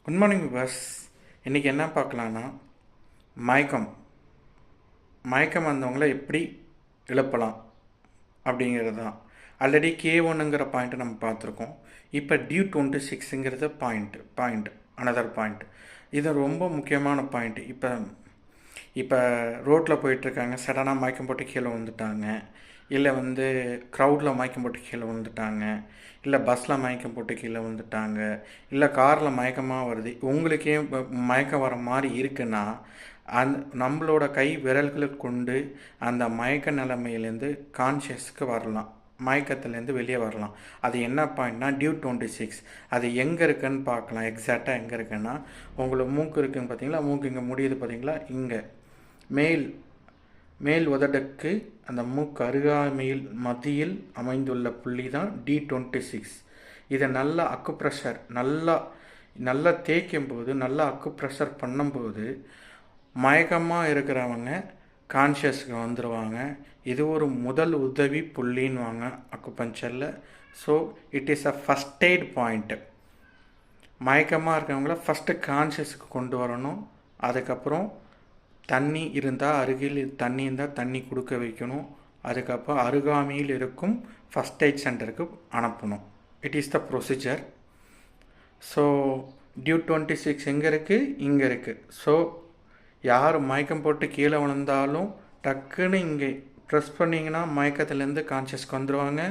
Good morning viewers. இன்றைக்கி என்ன பார்க்கலான்னா, மயக்கம் மயக்கம் வந்தவங்கள எப்படி எழுப்பலாம் அப்படிங்கிறது தான். ஆல்ரெடி K1ங்கிற பாயிண்ட்டை நம்ம பார்த்துருக்கோம். இப்போ D26ங்கிறது பாயிண்ட் அனதர் பாயிண்ட். இது ரொம்ப முக்கியமான பாயிண்ட். இப்போ ரோட்டில் போயிட்டுருக்காங்க, சடனாக மயக்கம் போட்டு கீழே விழுந்துட்டாங்க, இல்லை க்ரௌடில் மயக்கம் போட்டு கீழே விழுந்துட்டாங்க, இல்லை பஸ்ஸில் மயக்கம் போட்டு கீழே விழுந்துட்டாங்க, இல்லை காரில் மயக்கமாக வருது. உங்களுக்கே மயக்கம் வர மாதிரி இருக்குன்னா நம்மளோட கை விரல்களை கொண்டு அந்த மயக்க நிலைமையிலேருந்து கான்ஷியஸுக்கு வரலாம், மயக்கத்துலேருந்து வெளியே வரலாம். அது என்ன பாயிண்ட்னா D26. அது எங்கே இருக்குன்னு பார்க்கலாம். எக்ஸாக்டாக எங்கே இருக்குன்னா, உங்களுக்கு மூக்கு இருக்குன்னு பார்த்தீங்களா, மூக்கு இங்கே முடியுது பார்த்தீங்களா, இங்கே மேல் உதடுக்கு அந்த மூக்கு அருகாமையில் மத்தியில் அமைந்துள்ள புள்ளி தான் D26. இதை நல்லா அக்குப்ரெஷர் நல்லா தேய்க்கும் போது, நல்லா அக்குப்ரெஷர் பண்ணும்போது மயக்கமாக இருக்கிறவங்க கான்ஷியஸுக்கு வந்துடுவாங்க. இது ஒரு முதல் உதவி புள்ளின்னுவாங்க அக்குபஞ்சரில். So it is a first aid point. மயக்கமாக இருக்கிறவங்கள ஃபஸ்ட்டு கான்ஷியஸுக்கு கொண்டு வரணும். அதுக்கப்புறம் தண்ணி இருந்தால், அருகில் தண்ணி இருந்தால் தண்ணி கொடுக்க வைக்கணும். அதுக்கப்புறம் அருகாமையில் இருக்கும் ஃபஸ்ட் எய்ட் சென்டருக்கு அனுப்பணும். It is the procedure. So D26 எங்கே இருக்குது? இங்கே இருக்குது. ஸோ யார் மயக்கம் போட்டு கீழே விழுந்தாலும் டக்குன்னு இங்கே ப்ரெஸ் பண்ணிங்கன்னா மயக்கத்துலேருந்து கான்ஷியஸ்க்கு வந்துடுவாங்க.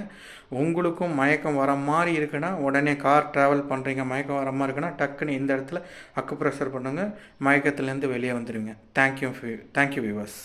உங்களுக்கும் மயக்கம் வர மாதிரி இருக்குன்னா, உடனே கார் ட்ராவல் பண்ணுறீங்க, மயக்கம் வர மாதிரி இருக்குன்னா டக்குன்னு இந்த இடத்துல அக்குப்ரெஷர் பண்ணுங்கள், மயக்கத்துலேருந்து வெளியே வந்துடுவீங்க. Thank you viewers.